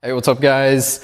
Hey, what's up guys?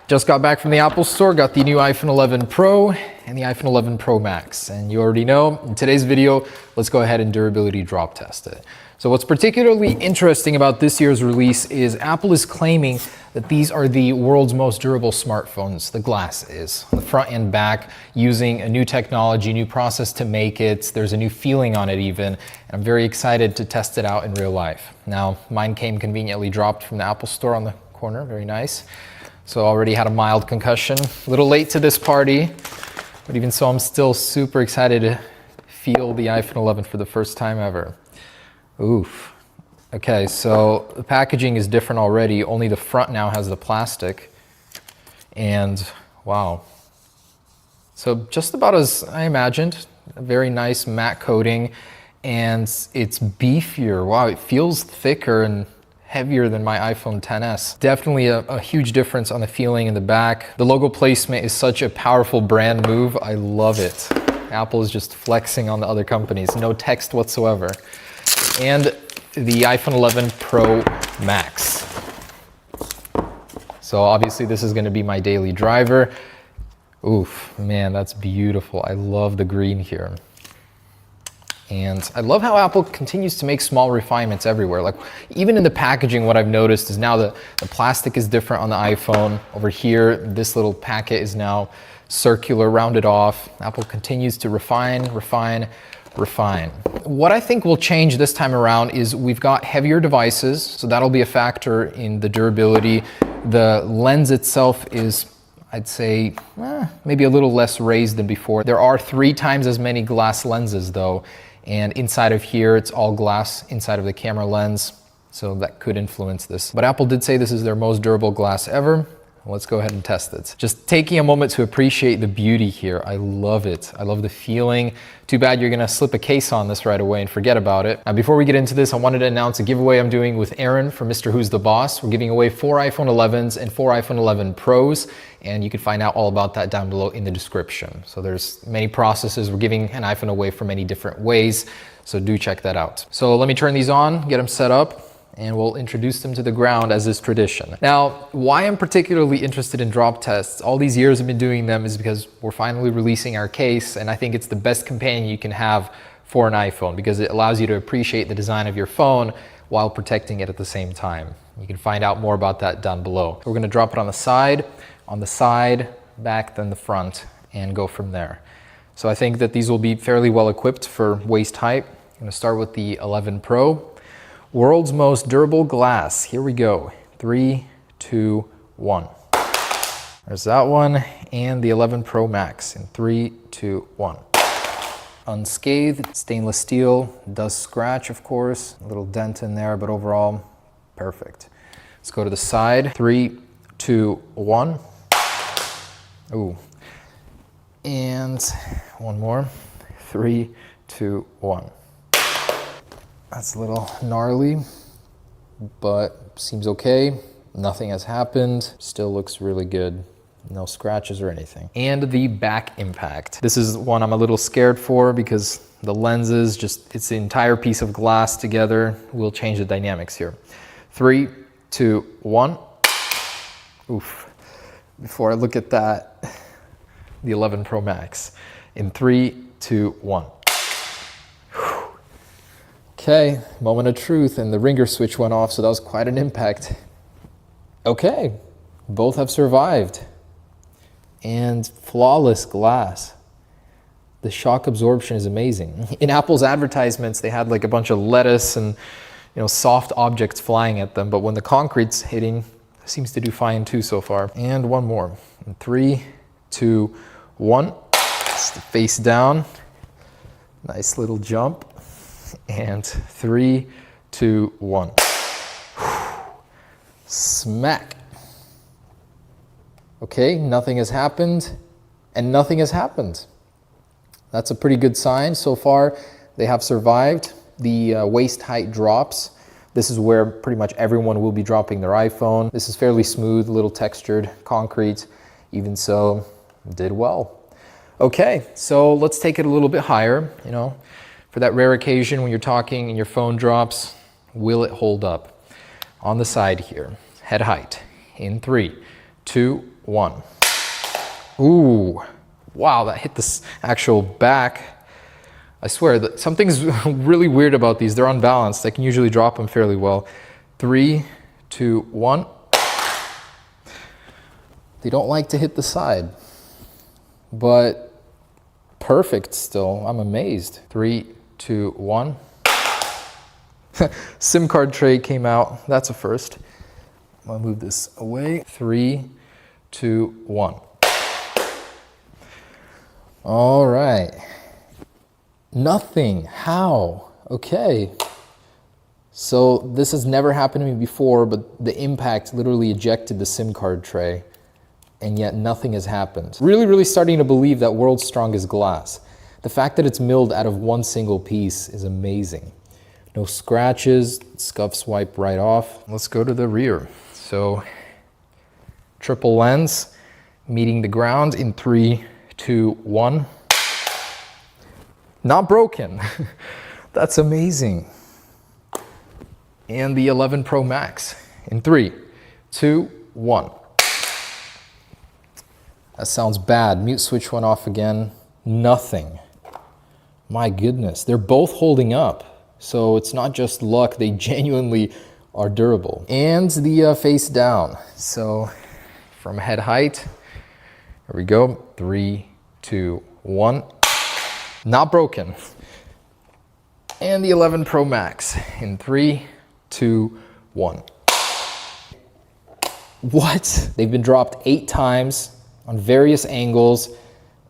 Just got back from the Apple store, got the new iPhone 11 Pro and the iPhone 11 Pro Max. And you already know, in today's video, let's go ahead and durability drop test it. So what's particularly interesting about this year's release is Apple is claiming that these are the world's most durable smartphones. The glass is, the front and back, using a new technology, new process to make it. There's a new feeling on it even. And I'm very excited to test it out in real life. Now, mine came conveniently dropped from the Apple store on the corner, very nice. So already had a mild concussion. A little late to this party, but even so, I'm still super excited to feel the iPhone 11 for the first time ever. Oof. Okay, so the packaging is different already. Only the front now has the plastic. And wow. So just about as I imagined, a very nice matte coating, and it's beefier. Wow, it feels thicker and heavier than my iPhone XS. Definitely a huge difference on the feeling in the back. The logo placement is such a powerful brand move. I love it. Apple is just flexing on the other companies. No text whatsoever. And the iPhone 11 Pro Max. So obviously this is going to be my daily driver. Oof, man, that's beautiful. I love the green here. And I love how Apple continues to make small refinements everywhere. Like even in the packaging, what I've noticed is now the plastic is different on the iPhone. Over here, this little packet is now circular, rounded off. Apple continues to refine. What I think will change this time around is we've got heavier devices, so that'll be a factor in the durability. The lens itself is, I'd say, maybe a little less raised than before. There are 3 times as many glass lenses though, and inside of here, it's all glass inside of the camera lens, so that could influence this. But Apple did say this is their most durable glass ever. Let's go ahead and test it. Just taking a moment to appreciate the beauty here. I love it. I love the feeling. Too bad you're gonna slip a case on this right away and forget about it. Now, before we get into this, I wanted to announce a giveaway I'm doing with Aaron from Mr. Who's the Boss. We're giving away 4 iPhone 11s and 4 iPhone 11 Pros, and you can find out all about that down below in the description. So there's many processes. We're giving an iPhone away for many different ways, so do check that out. So let me turn these on, get them set up, and we'll introduce them to the ground as is tradition. Now, why I'm particularly interested in drop tests, all these years I've been doing them, is because we're finally releasing our case, and I think it's the best companion you can have for an iPhone because it allows you to appreciate the design of your phone while protecting it at the same time. You can find out more about that down below. We're gonna drop it on the side, back, then the front, and go from there. So I think that these will be fairly well equipped for waist height. I'm gonna start with the 11 Pro. World's most durable glass. Here we go. 3, 2, 1. There's that one, and the 11 Pro Max in 3, 2, 1. Unscathed, stainless steel, does scratch of course, a little dent in there, but overall, perfect. Let's go to the side. 3, 2, 1. Ooh. And one more. 3, 2, 1. That's a little gnarly, but seems okay. Nothing has happened. Still looks really good. No scratches or anything. And the back impact. This is one I'm a little scared for because the lenses, it's the entire piece of glass together. Will change the dynamics here. 3, 2, 1. Oof. Before I look at that, the 11 Pro Max. In 3, 2, 1. Okay, moment of truth, and the ringer switch went off, so that was quite an impact. Okay, both have survived. And flawless glass. The shock absorption is amazing. In Apple's advertisements, they had like a bunch of lettuce and soft objects flying at them, but when the concrete's hitting, it seems to do fine too so far. And one more. In 3, 2, 1. Just face down. Nice little jump. And 3, 2, 1. Smack. Okay, nothing has happened, and nothing has happened. That's a pretty good sign. So far, they have survived. The waist height drops. This is where pretty much everyone will be dropping their iPhone. This is fairly smooth, a little textured concrete. Even so, did well. Okay, so let's take it a little bit higher, for that rare occasion when you're talking and your phone drops, will it hold up? On the side here, head height, in 3, 2, 1. Ooh, wow, that hit the actual back. I swear that something's really weird about these. They're unbalanced. I can usually drop them fairly well. 3, 2, 1. They don't like to hit the side, but perfect still. I'm amazed. 3, 2, 1. SIM card tray came out. That's a first. I'll move this away. 3, 2, 1. All right. Nothing. How? Okay. So this has never happened to me before, but the impact literally ejected the SIM card tray, and yet nothing has happened. Really starting to believe that world's strongest glass. The fact that it's milled out of one single piece is amazing. No scratches, scuffs wipe right off. Let's go to the rear. So triple lens meeting the ground in 3, 2, 1. Not broken. That's amazing. And the 11 Pro Max in 3, 2, 1. That sounds bad. Mute switch went off again. Nothing. My goodness, they're both holding up. So it's not just luck, they genuinely are durable. And the face down. So from head height, here we go. 3, 2, 1. Not broken. And the 11 Pro Max in 3, 2, 1. What? They've been dropped 8 times on various angles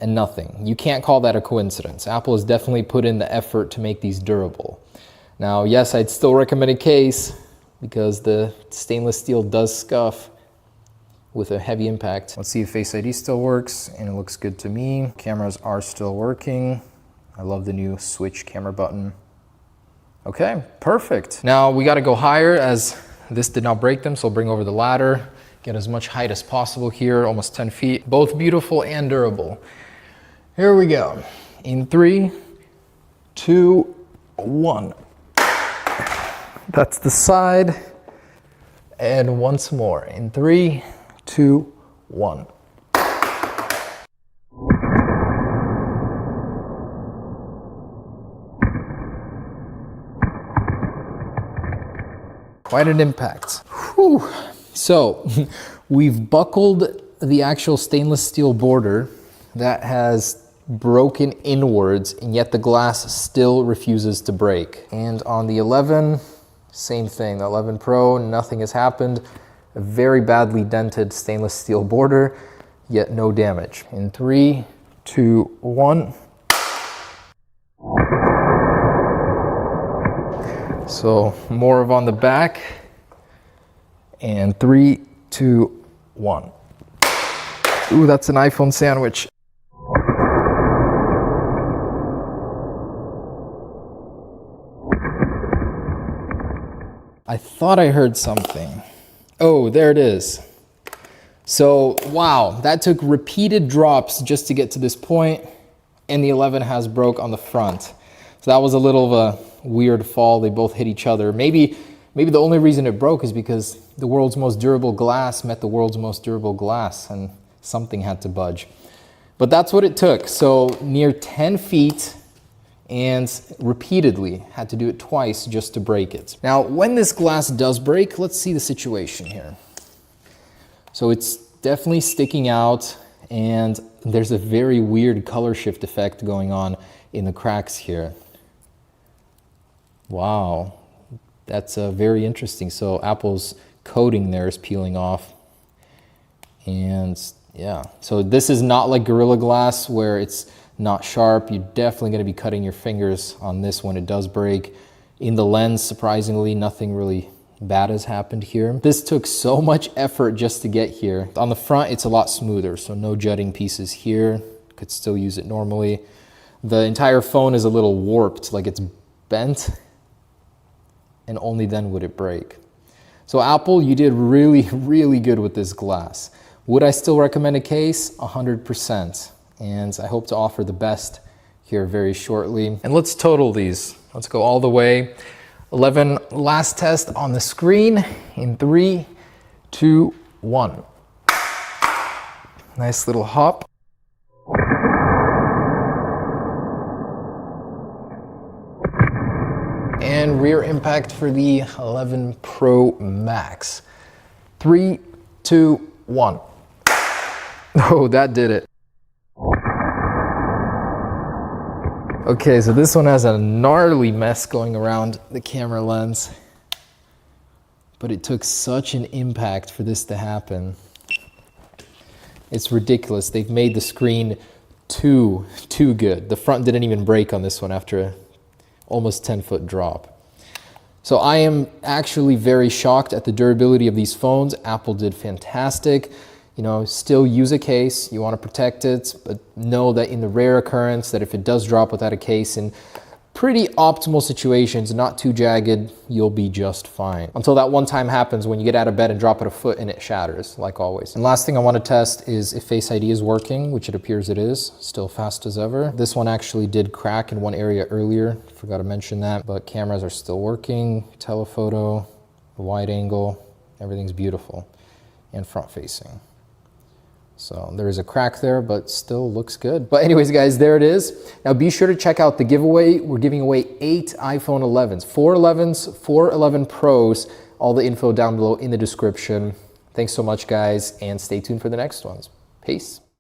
and nothing. You can't call that a coincidence. Apple has definitely put in the effort to make these durable. Now, yes, I'd still recommend a case because the stainless steel does scuff with a heavy impact. Let's see if Face ID still works, and it looks good to me. Cameras are still working. I love the new switch camera button. Okay, perfect. Now we gotta go higher as this did not break them, so I'll bring over the ladder, get as much height as possible here, almost 10 feet. Both beautiful and durable. Here we go. In 3, 2, 1. That's the side. And once more in 3, 2, 1. Quite an impact. Whew. So we've buckled the actual stainless steel border that has broken inwards, and yet the glass still refuses to break. And on the 11, same thing. The 11 Pro, nothing has happened. A very badly dented stainless steel border, yet no damage. In 3, 2, 1. So more of on the back. And 3, 2, 1. Ooh, that's an iPhone sandwich. I thought I heard something. Oh, there it is. So, wow, that took repeated drops just to get to this point, and the 11 has broke on the front. So that was a little of a weird fall. They both hit each other. Maybe the only reason it broke is because the world's most durable glass met the world's most durable glass, and something had to budge. But that's what it took. So near 10 feet, and repeatedly had to do it twice just to break it. Now, when this glass does break, let's see the situation here. So it's definitely sticking out, and there's a very weird color shift effect going on in the cracks here. Wow, that's very interesting. So Apple's coating there is peeling off. And yeah, so this is not like Gorilla Glass where it's not sharp. You're definitely going to be cutting your fingers on this when it does break. In the lens, surprisingly, nothing really bad has happened here. This took so much effort just to get here. On the front, it's a lot smoother, so no jutting pieces here. Could still use it normally. The entire phone is a little warped, like it's bent, and only then would it break. So Apple, you did really, really good with this glass. Would I still recommend a case? 100%. And I hope to offer the best here very shortly. And let's total these. Let's go all the way. 11 last test on the screen in 3, 2, 1. Nice little hop. And rear impact for the 11 Pro Max. 3, 2, 1. Oh, that did it. Okay, so this one has a gnarly mess going around the camera lens, but it took such an impact for this to happen. It's ridiculous. They've made the screen too good. The front didn't even break on this one after a almost 10-foot drop. So I am actually very shocked at the durability of these phones. Apple did fantastic. You know, still use a case, you want to protect it, but know that in the rare occurrence that if it does drop without a case in pretty optimal situations, not too jagged, you'll be just fine. Until that one time happens when you get out of bed and drop it a foot and it shatters, like always. And last thing I want to test is if Face ID is working, which it appears it is, still fast as ever. This one actually did crack in one area earlier, forgot to mention that, but cameras are still working, telephoto, wide angle, everything's beautiful, and front facing. So there is a crack there, but still looks good. But anyways, guys, there it is. Now be sure to check out the giveaway. We're giving away 8 iPhone 11s, 4 11s, 4 11 Pros. All the info down below in the description. Thanks so much, guys, and stay tuned for the next ones. Peace.